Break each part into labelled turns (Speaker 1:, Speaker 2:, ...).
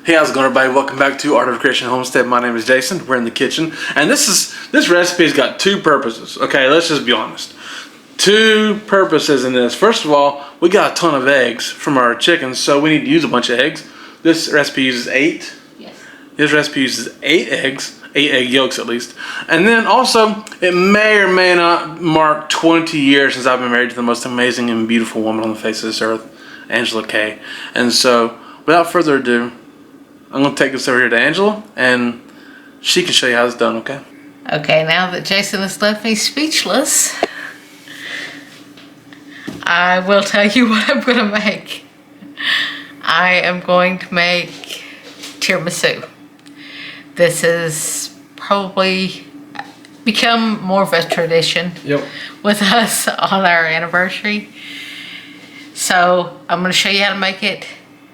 Speaker 1: Hey, how's it going, everybody? Welcome back to Art of Creation Homestead. My name is Jason. We're in the kitchen, and this recipe's got two purposes. Okay, let's just be honest. Two purposes in this. First of all, we got a ton of eggs from our chickens, so we need to use a bunch of eggs. This recipe uses 8.
Speaker 2: Yes.
Speaker 1: This recipe uses 8 eggs, 8 egg yolks at least. And then also, it may or may not mark 20 years since I've been married to the most amazing and beautiful woman on the face of this earth, Angela Kay. And so, without further ado, I'm going to take this over here to Angela, and she can show you how it's done, okay?
Speaker 2: Okay, now that Jason has left me speechless, I will tell you what I'm going to make. I am going to make tiramisu. This has probably become more of a tradition with us on our anniversary. So I'm going to show you how to make it.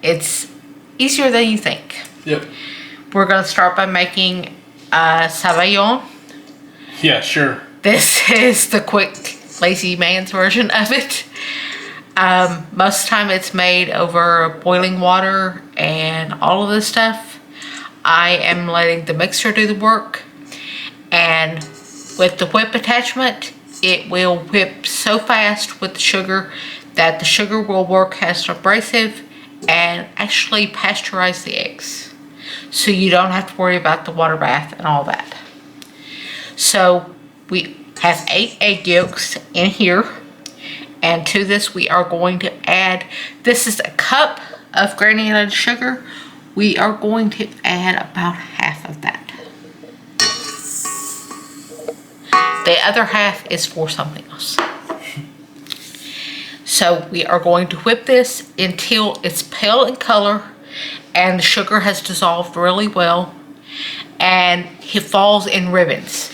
Speaker 2: It's easier than you think.
Speaker 1: Yep.
Speaker 2: We're going to start by making sabayon.
Speaker 1: Yeah, sure.
Speaker 2: This is the quick, lazy man's version of it. Most of the time it's made over boiling water and all of this stuff. I am letting the mixer do the work. And with the whip attachment, it will whip so fast with the sugar that the sugar will work as an abrasive and actually pasteurize the eggs. So you don't have to worry about the water bath and all that. So we have 8 egg yolks in here. And to this we are going to add, this is a cup of granulated sugar. We are going to add about half of that. The other half is for something else. So we are going to whip this until it's pale in color and the sugar has dissolved really well and it falls in ribbons.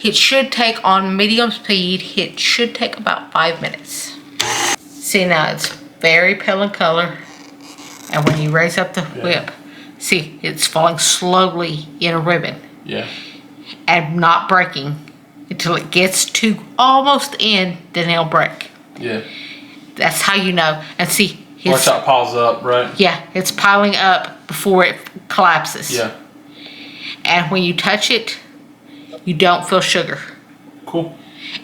Speaker 2: It should take, on medium speed, it should take about 5 minutes. See, now it's very pale in color, and when you raise up the whip, see, it's falling slowly in a ribbon.
Speaker 1: Yeah.
Speaker 2: And not breaking until it gets to almost end, then it'll break.
Speaker 1: Yeah.
Speaker 2: That's how you know. And see,
Speaker 1: Watch how it piles up, right?
Speaker 2: Yeah, it's piling up before it collapses.
Speaker 1: Yeah.
Speaker 2: And when you touch it, you don't feel sugar.
Speaker 1: Cool.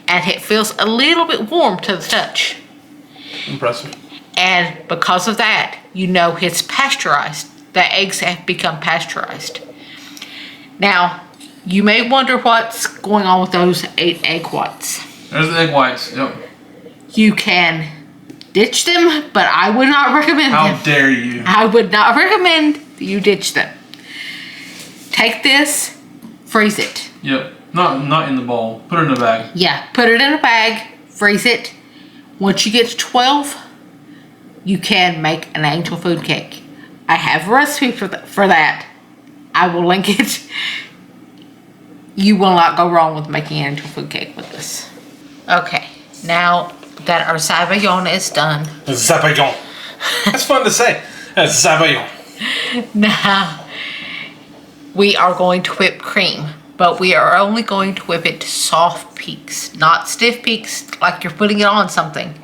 Speaker 2: And it feels a little bit warm to the touch.
Speaker 1: Impressive.
Speaker 2: And because of that, you know it's pasteurized. The eggs have become pasteurized. Now, you may wonder what's going on with those 8 egg whites.
Speaker 1: There's the egg whites, yep.
Speaker 2: You can ditch them, but I would not recommend them.
Speaker 1: How dare you?
Speaker 2: I would not recommend that you ditch them. Take this, freeze it.
Speaker 1: Yep. Not in the bowl. Put it in a bag.
Speaker 2: Yeah, put it in a bag, freeze it. Once you get to 12, you can make an angel food cake. I have a recipe for that. I will link it. You will not go wrong with making an angel food cake with this. Okay, now that our sabayon is done.
Speaker 1: Sabayon. That's fun to say. That's sabayon.
Speaker 2: Now, we are going to whip cream. But we are only going to whip it to soft peaks, not stiff peaks like you're putting it on something.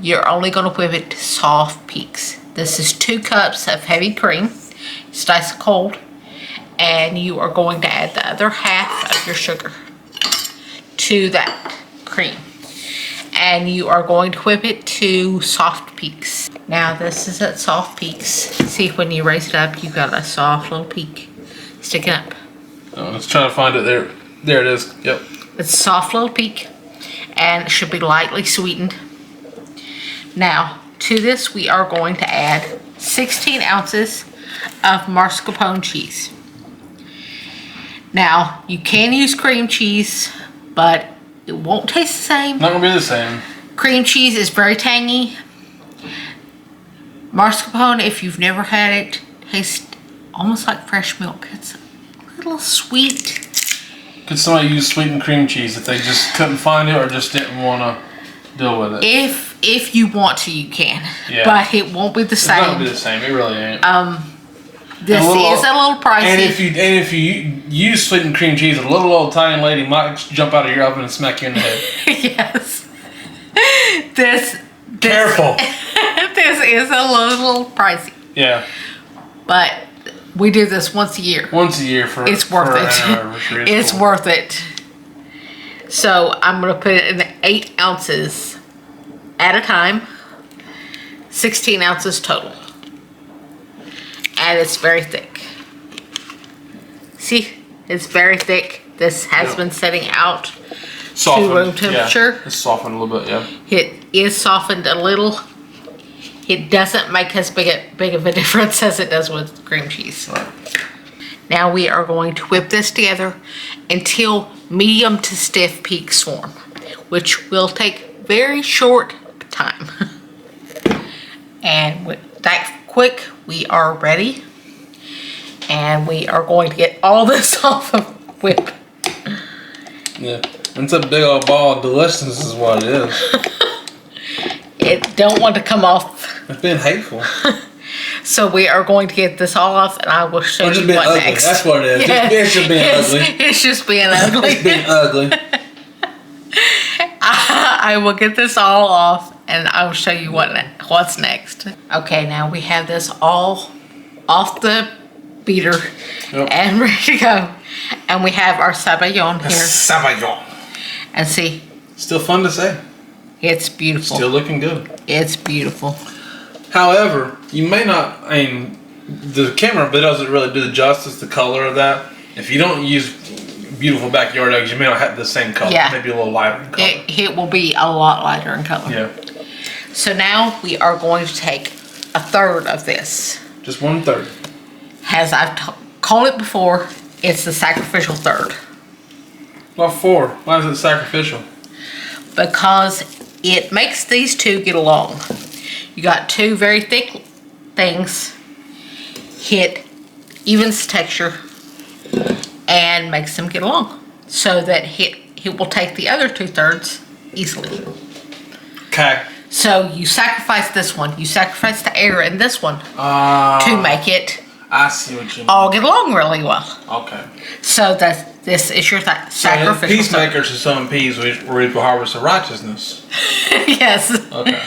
Speaker 2: You're only going to whip it to soft peaks. This is 2 cups of heavy cream. It's nice and cold. And you are going to add the other half of your sugar to that cream. And you are going to whip it to soft peaks. Now this is at soft peaks. See, when you raise it up, you've got a soft little peak sticking up.
Speaker 1: Oh, let's try to find it there. There it is. Yep.
Speaker 2: It's a soft little peak and it should be lightly sweetened. Now, to this we are going to add 16 ounces of mascarpone cheese. Now, you can use cream cheese, but it won't taste the same.
Speaker 1: Not gonna be the same. Cream
Speaker 2: cheese is very tangy. Mascarpone, if you've never had it, tastes almost like fresh milk. It's a little sweet.
Speaker 1: Could somebody use sweetened cream cheese if they just couldn't find it or just didn't want to deal with it?
Speaker 2: If you want to, you can.
Speaker 1: Yeah.
Speaker 2: But it won't be the same.
Speaker 1: It's not gonna be the same. It really ain't.
Speaker 2: This is a little pricey.
Speaker 1: And if you use sweetened cream cheese, a little old Italian lady might jump out of your oven and smack you in the head.
Speaker 2: Yes. This
Speaker 1: Careful.
Speaker 2: This is a little pricey.
Speaker 1: Yeah.
Speaker 2: But We do this once a year.
Speaker 1: Once a year for
Speaker 2: It's worth
Speaker 1: for
Speaker 2: it.
Speaker 1: an anniversary.
Speaker 2: It's
Speaker 1: cool.
Speaker 2: worth it. So I'm going to put it in 8 ounces at a time. 16 ounces total. And it's very thick. See, it's very thick. This has been setting out
Speaker 1: Softened,
Speaker 2: to room temperature.
Speaker 1: Yeah. It's softened a little bit, yeah.
Speaker 2: It is softened a little. It doesn't make as big of a difference as it does with cream cheese.
Speaker 1: Right.
Speaker 2: Now we are going to whip this together until medium to stiff peaks form, which will take very short time. And with that quick, we are ready. And we are going to get all this off of whip.
Speaker 1: Yeah. It's a big old ball of deliciousness is what it is.
Speaker 2: It don't want to come off.
Speaker 1: It's been hateful.
Speaker 2: So we are going to get this all off, and I will show
Speaker 1: Or just
Speaker 2: you
Speaker 1: being
Speaker 2: what
Speaker 1: ugly.
Speaker 2: next.
Speaker 1: That's what it is.
Speaker 2: Yeah.
Speaker 1: It's just being ugly.
Speaker 2: It's just being ugly.
Speaker 1: It's being ugly.
Speaker 2: I will get this all off, and I will show you what's next. Okay, now we have this all off the beater and ready to go. And we have our sabayon here.
Speaker 1: Sabayon.
Speaker 2: And see,
Speaker 1: Still fun to say.
Speaker 2: it's beautiful.
Speaker 1: Still looking good.
Speaker 2: It's beautiful.
Speaker 1: However, you may not, I mean, the camera doesn't really do the justice, the color of that. If you don't use beautiful backyard eggs, you may not have the same color.
Speaker 2: Yeah.
Speaker 1: Maybe a little lighter in color.
Speaker 2: It will be a lot lighter in color.
Speaker 1: Yeah.
Speaker 2: So now we are going to take 1/3 of this.
Speaker 1: Just 1/3.
Speaker 2: As I've called it before, it's the sacrificial third.
Speaker 1: What for? Why is it sacrificial?
Speaker 2: Because it makes these two get along. You got two very thick things, hit evens texture, and makes them get along. So that it will take the other 2/3 easily.
Speaker 1: Okay.
Speaker 2: So you sacrifice this one. You sacrifice the air in this one to make it
Speaker 1: I see what you mean.
Speaker 2: all get along really well.
Speaker 1: Okay.
Speaker 2: So this is your sacrificial
Speaker 1: Peacemakers who sow peas reap a harvest of righteousness.
Speaker 2: Yes.
Speaker 1: Okay.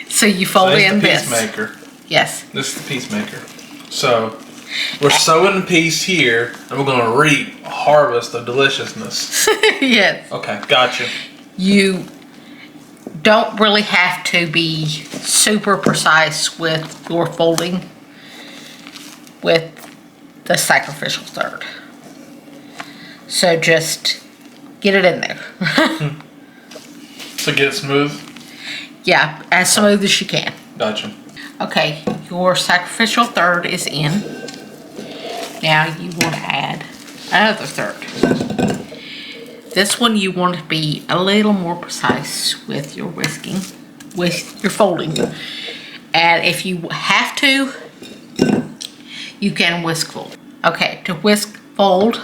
Speaker 2: So you fold
Speaker 1: So
Speaker 2: in
Speaker 1: the
Speaker 2: this.
Speaker 1: peacemaker.
Speaker 2: Yes.
Speaker 1: This is the peacemaker. So we're sowing peas here, and we're going to reap a harvest of deliciousness.
Speaker 2: Yes.
Speaker 1: Okay, gotcha.
Speaker 2: You don't really have to be super precise with your folding with the sacrificial third. So just get it in there.
Speaker 1: So get it smooth.
Speaker 2: Yeah, as smooth as you can.
Speaker 1: Gotcha.
Speaker 2: Okay, your sacrificial third is in. Now you want to add another third. This one you want to be a little more precise with your whisking, with your folding. And if you have to, you can whisk fold. Okay, to whisk fold,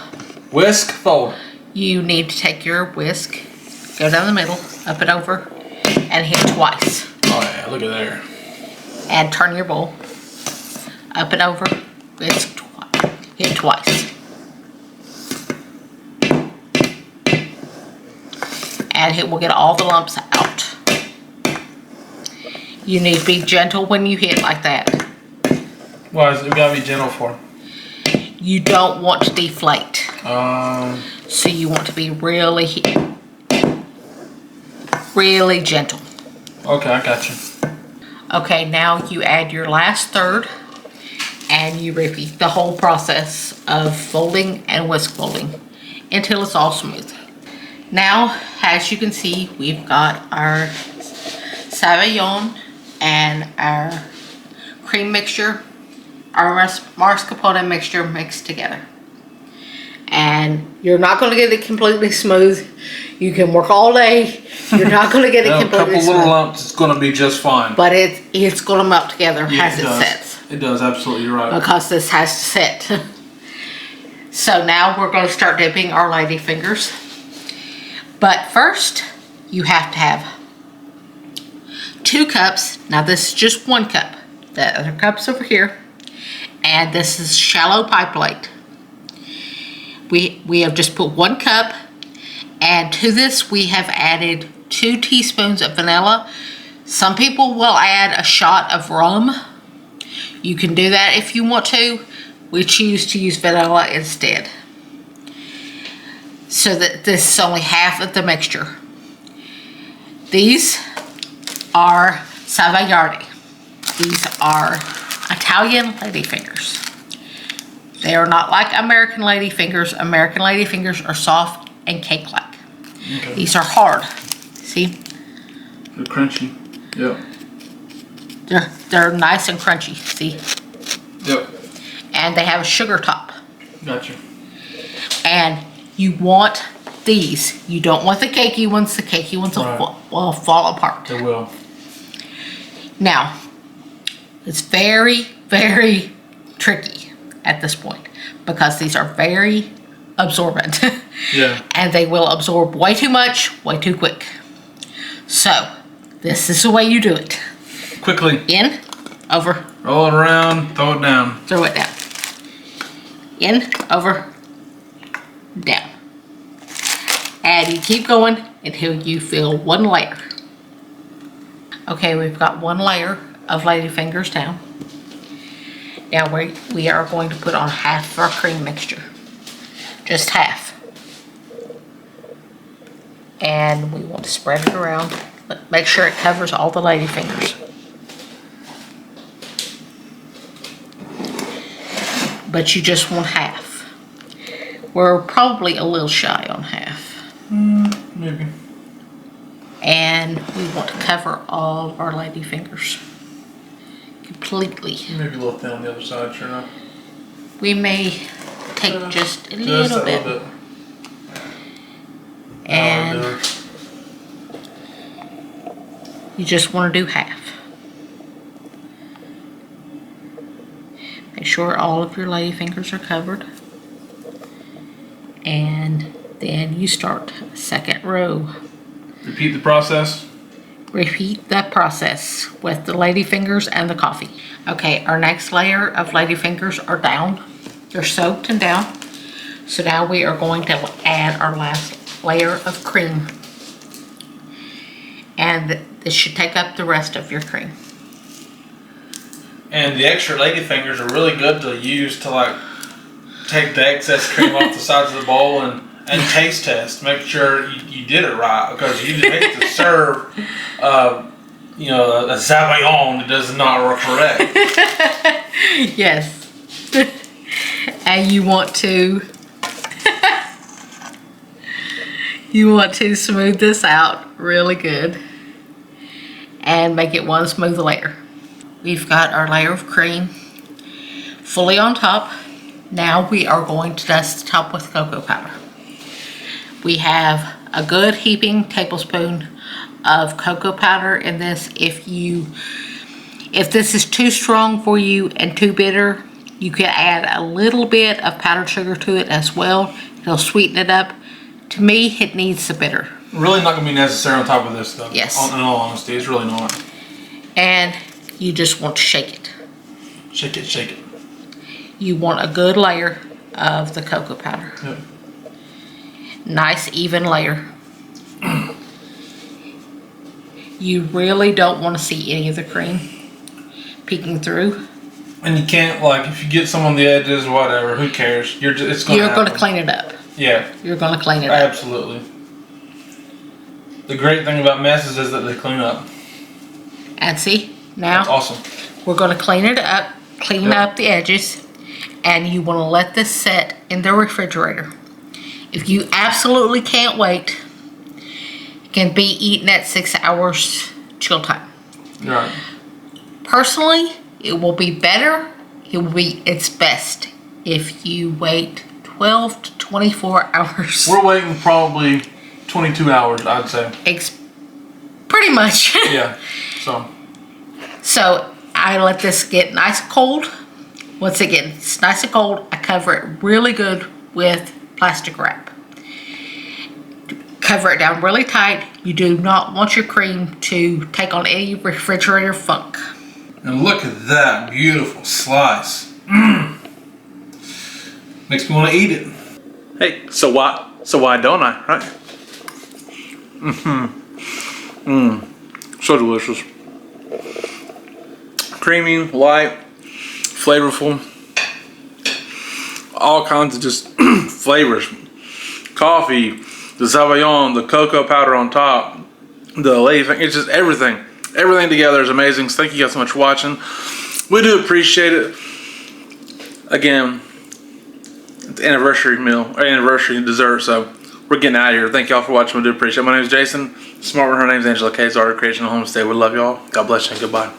Speaker 2: you need to take your whisk, go down the middle, up and over, and hit twice.
Speaker 1: Oh yeah, look at there.
Speaker 2: And turn your bowl up and over, whisk twice, hit twice. And it will get all the lumps out. You need to be gentle when you hit like that.
Speaker 1: Why is it gotta be gentle for?
Speaker 2: You don't want to deflate.
Speaker 1: So
Speaker 2: you want to be really gentle.
Speaker 1: Okay, I got you.
Speaker 2: Okay, now you add your last third and you repeat the whole process of folding and whisk folding until it's all smooth. Now, as you can see, we've got our sabayon and our cream mixture, our mascarpone mixture mixed together. And you're not going to get it completely smooth. You can work all day. You're not going to get it completely
Speaker 1: a couple
Speaker 2: smooth.
Speaker 1: little lumps, it's going to be just fine.
Speaker 2: But it's going to melt together as it
Speaker 1: does.
Speaker 2: sets.
Speaker 1: It does, absolutely, you're right.
Speaker 2: Because this has to set. So now we're going to start dipping our lady fingers. But first, you have to have 2 cups. Now this is just 1 cup. The other cup's over here. And this is shallow pie plate. We have just put 1 cup. And to this we have added 2 teaspoons of vanilla. Some people will add a shot of rum. You can do that if you want to. we choose to use vanilla instead. So that this is only half of the mixture. These are Savoiardi. These are Italian ladyfingers. They are not like American ladyfingers. American ladyfingers are soft and cake-like. Okay. These are hard. See?
Speaker 1: They're crunchy. Yep.
Speaker 2: They're nice and crunchy. See?
Speaker 1: Yep.
Speaker 2: And they have a sugar top.
Speaker 1: Gotcha.
Speaker 2: And you want these. You don't want the cakey ones. The cakey ones will fall apart.
Speaker 1: They will.
Speaker 2: Now, it's very, very tricky at this point because these are very absorbent.
Speaker 1: Yeah.
Speaker 2: And they will absorb way too much, way too quick. So, this is the way you do it.
Speaker 1: Quickly.
Speaker 2: In, over.
Speaker 1: Roll it around, throw it down.
Speaker 2: Throw it down. In, over, down. And you keep going until you fill one layer. Okay, we've got one layer of ladyfingers down. Now we are going to put on half of our cream mixture. Just half. And we want to spread it around. Make sure it covers all the ladyfingers. But you just want half. We're probably a little shy on half.
Speaker 1: Maybe.
Speaker 2: And we want to cover all of our ladyfingers. Completely.
Speaker 1: Maybe a little thin on the other side, sure enough.
Speaker 2: We may take just a little bit. And you just want to do half. Make sure all of your ladyfingers are covered. And then you start second row.
Speaker 1: Repeat the process.
Speaker 2: Repeat that process with the ladyfingers and the coffee. Okay, our next layer of ladyfingers are down. They're soaked and down. So now we are going to add our last layer of cream. And this should take up the rest of your cream.
Speaker 1: And the extra ladyfingers are really good to use to like take the excess cream off the sides of the bowl and taste test. Make sure you did it right, because you hate to serve a Savoion that does not work correct.
Speaker 2: Yes. And you want to smooth this out really good and make it one smooth layer. We've got our layer of cream fully on top. Now we are going to dust the top with cocoa powder. We have a good heaping tablespoon of cocoa powder in this. If this is too strong for you and too bitter, you can add a little bit of powdered sugar to it as well. It'll sweeten it up. To me, it needs the bitter.
Speaker 1: Really not going to be necessary on top of this though.
Speaker 2: Yes.
Speaker 1: In all honesty, it's really not.
Speaker 2: And you just want to shake it.
Speaker 1: Shake it, shake it.
Speaker 2: You want a good layer of the cocoa powder.
Speaker 1: Yep.
Speaker 2: Nice even layer. You really don't want to see any of the cream peeking through.
Speaker 1: And you can't, like, if you get some on the edges or whatever, who cares? You're going to
Speaker 2: clean it up.
Speaker 1: Yeah.
Speaker 2: You're going to clean it up.
Speaker 1: Absolutely. The great thing about messes is that they clean up.
Speaker 2: And see, now
Speaker 1: that's awesome.
Speaker 2: We're going to clean it up, clean up the edges, and you want to let this set in the refrigerator. If you absolutely can't wait, it can be eaten at 6 hours chill time.
Speaker 1: Right.
Speaker 2: Personally, it will be better. It will be its best if you wait 12 to 24 hours.
Speaker 1: We're waiting probably 22 hours, I'd say.
Speaker 2: Pretty much.
Speaker 1: Yeah.
Speaker 2: So I let this get nice and cold. Once it gets nice and cold, I cover it really good with plastic wrap. Cover it down really tight. You do not want your cream to take on any refrigerator funk.
Speaker 1: And look at that beautiful slice. Makes me want to eat it. Hey, so why don't I, right? So delicious. Creamy, light, flavorful. all kinds of just flavors. Coffee, the Sauvignon, the cocoa powder on top, the lady thing. It's just everything. Everything together is amazing. So thank you guys so much for watching. We do appreciate it. Again, it's anniversary meal, or anniversary dessert, so we're getting out of here. Thank y'all for watching. We do appreciate it. My name is Jason. Smart one, her name's Angela K's Art of Creation and Homestead. We love y'all. God bless you and goodbye.